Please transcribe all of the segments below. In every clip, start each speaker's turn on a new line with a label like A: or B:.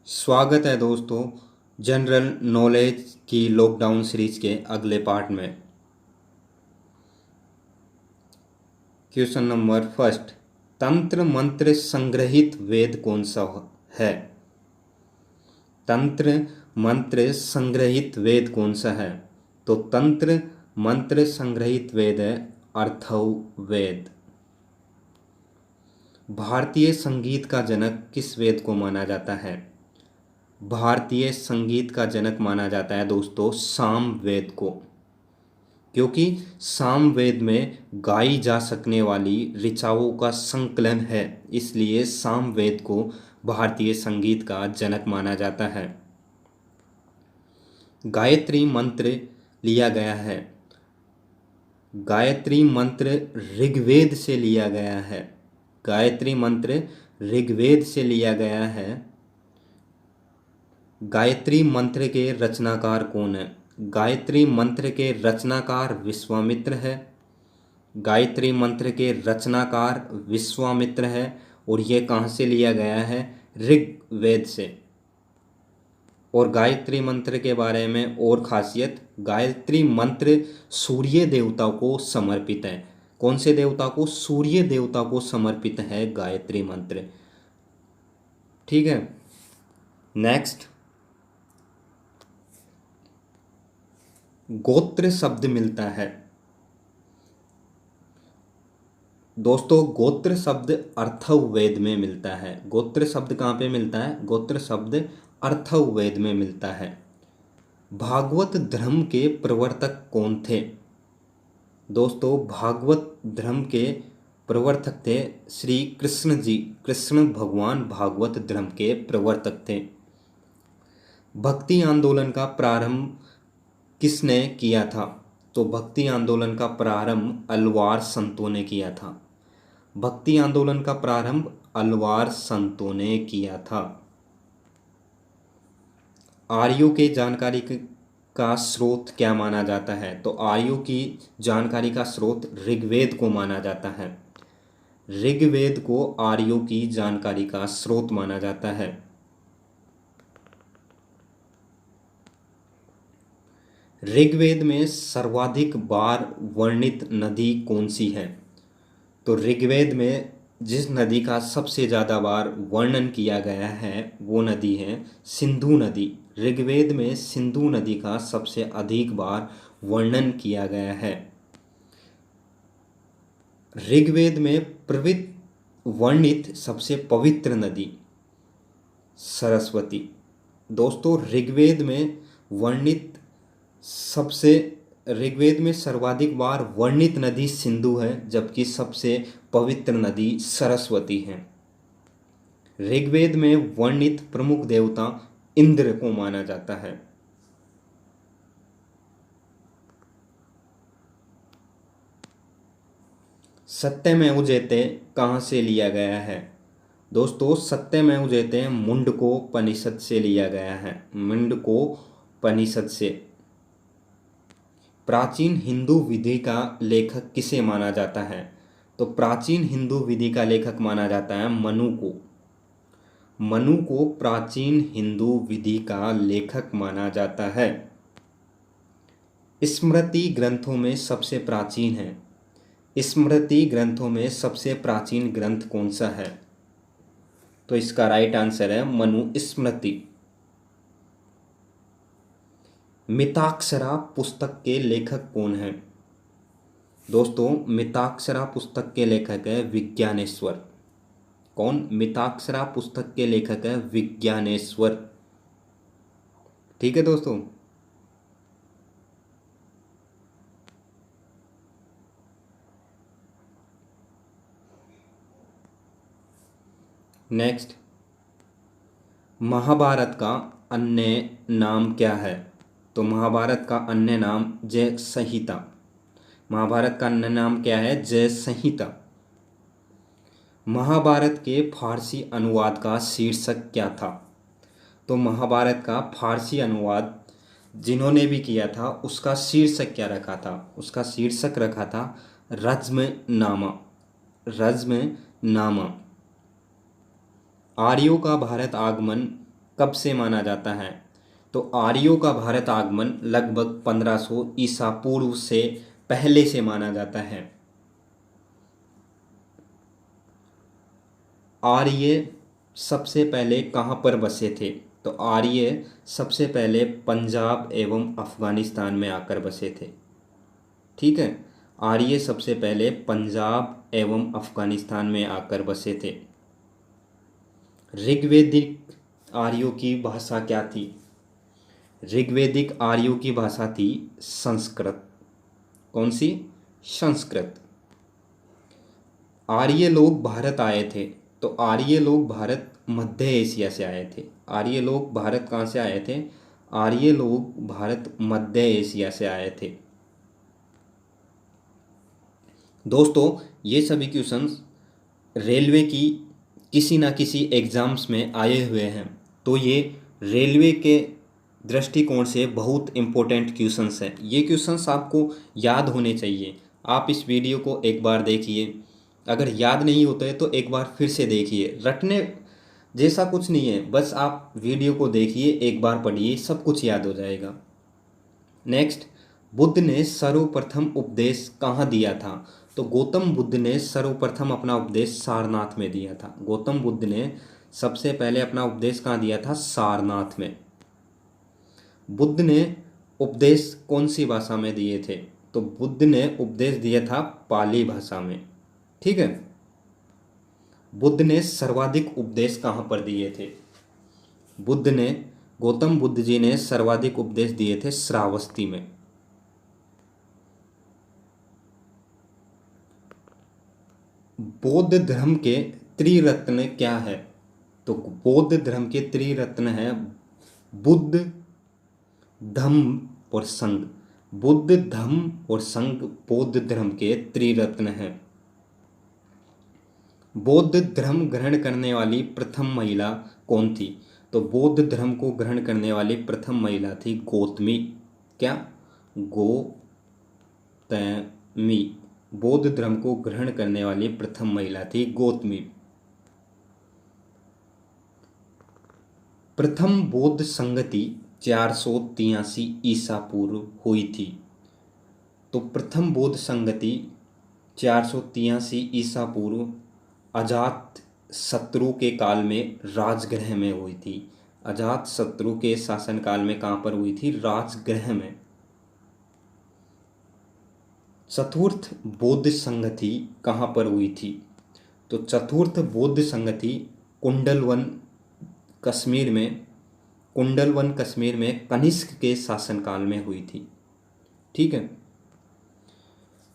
A: स्वागत है दोस्तों जनरल नॉलेज की लॉकडाउन सीरीज के अगले पार्ट में। क्वेश्चन नंबर फर्स्ट, तंत्र मंत्र संग्रहित वेद कौन सा है? तंत्र मंत्र संग्रहित वेद कौन सा है? तो तंत्र मंत्र संग्रहित वेद है अथर्ववेद। भारतीय संगीत का जनक किस वेद को माना जाता है? भारतीय संगीत का जनक माना जाता है दोस्तों सामवेद को, क्योंकि सामवेद में गाई जा सकने वाली ऋचाओं का संकलन है, इसलिए सामवेद को भारतीय संगीत का जनक माना जाता है। गायत्री मंत्र लिया गया है, गायत्री मंत्र ऋग्वेद से लिया गया है, गायत्री मंत्र ऋग्वेद से लिया गया है। गायत्री मंत्र के रचनाकार कौन है? गायत्री मंत्र के रचनाकार विश्वामित्र है, गायत्री मंत्र के रचनाकार विश्वामित्र है। और ये कहाँ से लिया गया है? ऋग्वेद से। और गायत्री मंत्र के बारे में और खासियत, गायत्री मंत्र सूर्य देवता को समर्पित है। कौन से देवता को? सूर्य देवता को समर्पित है गायत्री मंत्र। ठीक है, नेक्स्ट, गोत्र शब्द मिलता है दोस्तों, गोत्र शब्द अथर्ववेद में मिलता है। गोत्र शब्द कहाँ पे मिलता है? गोत्र शब्द अथर्ववेद में मिलता है। भागवत धर्म के प्रवर्तक कौन थे? दोस्तों, भागवत धर्म के प्रवर्तक थे श्री कृष्ण जी। कृष्ण भगवान भागवत धर्म के प्रवर्तक थे। भक्ति आंदोलन का प्रारंभ किसने किया था? तो भक्ति आंदोलन का प्रारंभ अलवार संतों ने किया था। भक्ति आंदोलन का प्रारंभ अलवार संतों ने किया था। आर्यों के जानकारी का स्रोत क्या माना जाता है? तो आर्यों की जानकारी का स्रोत ऋग्वेद को माना जाता है। ऋग्वेद को आर्यों की जानकारी का स्रोत माना जाता है। ऋग्वेद में सर्वाधिक बार वर्णित नदी कौन सी है? तो ऋग्वेद में जिस नदी का सबसे ज़्यादा बार वर्णन किया गया है वो नदी है सिंधु नदी। ऋग्वेद में सिंधु नदी का सबसे अधिक बार वर्णन किया गया है। ऋग्वेद में वर्णित सबसे पवित्र नदी सरस्वती। दोस्तों, ऋग्वेद में सर्वाधिक बार वर्णित नदी सिंधु है, जबकि सबसे पवित्र नदी सरस्वती है। ऋग्वेद में वर्णित प्रमुख देवता इंद्र को माना जाता है। सत्यमेव जयते कहाँ से लिया गया है? दोस्तों, सत्यमेव जयते मुंडकोपनिषद से लिया गया है। मुंडकोपनिषद से। प्राचीन हिंदू विधि का लेखक किसे माना जाता है? तो प्राचीन हिंदू विधि का लेखक माना जाता है मनु को। मनु को प्राचीन हिंदू विधि का लेखक माना जाता है। स्मृति ग्रंथों में सबसे प्राचीन है। स्मृति ग्रंथों में सबसे प्राचीन ग्रंथ कौन सा है? तो इसका राइट आंसर है मनु स्मृति। मिताक्षरा पुस्तक के लेखक कौन है? दोस्तों, मिताक्षरा पुस्तक के लेखक है विज्ञानेश्वर। कौन? मिताक्षरा पुस्तक के लेखक है विज्ञानेश्वर। ठीक है दोस्तों, नेक्स्ट, महाभारत का अन्य नाम क्या है? तो महाभारत का अन्य नाम जय संहिता। महाभारत का अन्य नाम क्या है? जय संहिता। महाभारत के फारसी अनुवाद का शीर्षक क्या था? तो महाभारत का फारसी अनुवाद जिन्होंने भी किया था उसका शीर्षक क्या रखा था? उसका शीर्षक रखा था रज्मनामा। रज्मनामा। आर्यों का भारत आगमन कब से माना जाता है? तो आर्यों का भारत आगमन लगभग 1500 ईसा पूर्व से पहले से माना जाता है। आर्य सबसे पहले कहाँ पर बसे थे? तो आर्य सबसे पहले पंजाब एवं अफगानिस्तान में आकर बसे थे। ठीक है, आर्य सबसे पहले पंजाब एवं अफगानिस्तान में आकर बसे थे। ऋग्वेदिक आर्यों की भाषा क्या थी? ऋग्वेदिक आर्यों की भाषा थी संस्कृत। कौन सी? संस्कृत। आर्य लोग भारत आए थे, तो आर्य लोग भारत मध्य एशिया से आए थे। आर्य लोग भारत कहाँ से आए थे? आर्य लोग भारत मध्य एशिया से आए थे। दोस्तों, ये सभी क्वेश्चंस रेलवे की किसी ना किसी एग्ज़ाम्स में आए हुए हैं, तो ये रेलवे के दृष्टिकोण से बहुत इम्पोर्टेंट क्वेश्चंस हैं। ये क्वेश्चंस आपको याद होने चाहिए। आप इस वीडियो को एक बार देखिए, अगर याद नहीं होते तो एक बार फिर से देखिए। रटने जैसा कुछ नहीं है, बस आप वीडियो को देखिए, एक बार पढ़िए, सब कुछ याद हो जाएगा। नेक्स्ट, बुद्ध ने सर्वप्रथम उपदेश कहाँ दिया था? तो गौतम बुद्ध ने सर्वप्रथम अपना उपदेश सारनाथ में दिया था। गौतम बुद्ध ने सबसे पहले अपना उपदेश कहाँ दिया था? सारनाथ में। बुद्ध ने उपदेश कौन सी भाषा में दिए थे? तो बुद्ध ने उपदेश दिया था पाली भाषा में। ठीक है। बुद्ध ने सर्वाधिक उपदेश कहाँ पर दिए थे? गौतम बुद्ध जी ने सर्वाधिक उपदेश दिए थे श्रावस्ती में। बौद्ध धर्म के त्रिरत्न क्या है? तो बौद्ध धर्म के त्रिरत्न है बुद्ध, धम्म और संघ। बुद्ध, धम्म और संघ बौद्ध धर्म के त्रिरत्न हैं। बौद्ध धर्म ग्रहण करने वाली प्रथम महिला कौन थी? तो बौद्ध धर्म को ग्रहण करने वाली प्रथम महिला थी गौतमी। क्या? गौतमी। बौद्ध धर्म को ग्रहण करने वाली प्रथम महिला थी गौतमी। प्रथम बौद्ध संगति 483 ईसा पूर्व हुई थी। तो प्रथम बौद्ध संगति 483 ईसा पूर्व अजात शत्रु के काल में राजगृह में हुई थी। अजात शत्रु के शासनकाल में कहाँ पर हुई थी? राजगृह में। चतुर्थ बौद्ध संगति कहाँ पर हुई थी? तो चतुर्थ बौद्ध संगति कुंडलवन कश्मीर में कनिष्क के शासनकाल में हुई थी। ठीक है।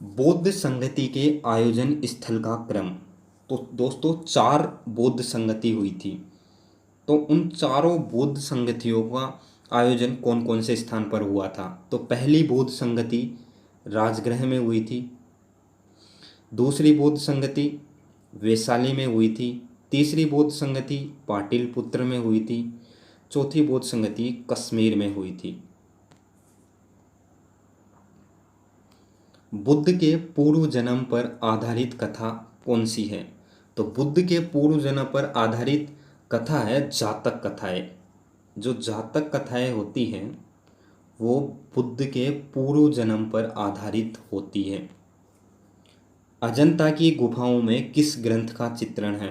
A: बौद्ध संगति के आयोजन स्थल का क्रम। तो दोस्तों 4 बौद्ध संगति हुई थी, तो उन चारों बौद्ध संगतियों का आयोजन कौन कौन से स्थान पर हुआ था? तो पहली बौद्ध संगति राजगृह में हुई थी, दूसरी बौद्ध संगति वैशाली में हुई थी, तीसरी बौद्ध संगति पाटलिपुत्र में हुई थी, चौथी बौद्ध संगति कश्मीर में हुई थी। बुद्ध के पूर्व जन्म पर आधारित कथा कौन सी है? तो बुद्ध के पूर्व जन्म पर आधारित कथा है जातक कथाएं। जो जातक कथाएं होती हैं वो बुद्ध के पूर्व जन्म पर आधारित होती है। अजंता की गुफाओं में किस ग्रंथ का चित्रण है?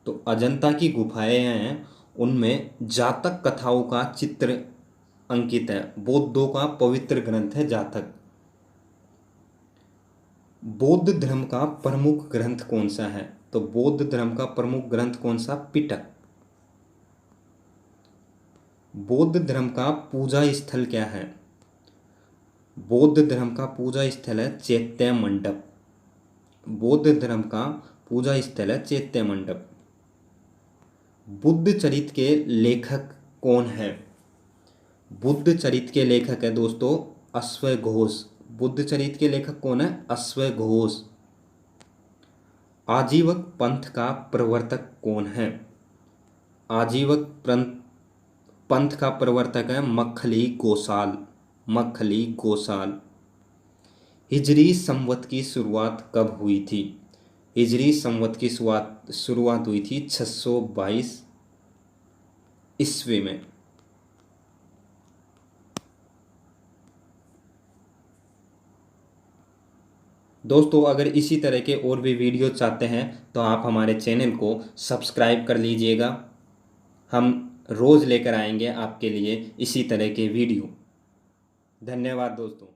A: तो अजंता की गुफाएं हैं, उनमें जातक कथाओं का चित्र अंकित है। बौद्धों का पवित्र ग्रंथ है जातक। बौद्ध धर्म का प्रमुख ग्रंथ कौन सा है? तो बौद्ध धर्म का प्रमुख ग्रंथ कौन सा? पिटक। बौद्ध धर्म का पूजा स्थल क्या है? बौद्ध धर्म का पूजा स्थल है चैत्य मंडप। बौद्ध धर्म का पूजा स्थल है चैत्य मंडप। बुद्ध चरित के लेखक कौन है? बुद्ध चरित के लेखक है दोस्तों अश्वघोष। बुद्ध चरित के लेखक कौन है? अश्वघोष। आजीवक पंथ का प्रवर्तक कौन है? आजीवक पंथ का प्रवर्तक है मक्खली गोसाल। मक्खली गोसाल। हिजरी संवत की शुरुआत कब हुई थी? हिजरी संवत की शुरुआत हुई थी 622 ईस्वी में। दोस्तों अगर इसी तरह के और भी वीडियो चाहते हैं तो आप हमारे चैनल को सब्सक्राइब कर लीजिएगा। हम रोज़ लेकर आएंगे आपके लिए इसी तरह के वीडियो। धन्यवाद दोस्तों।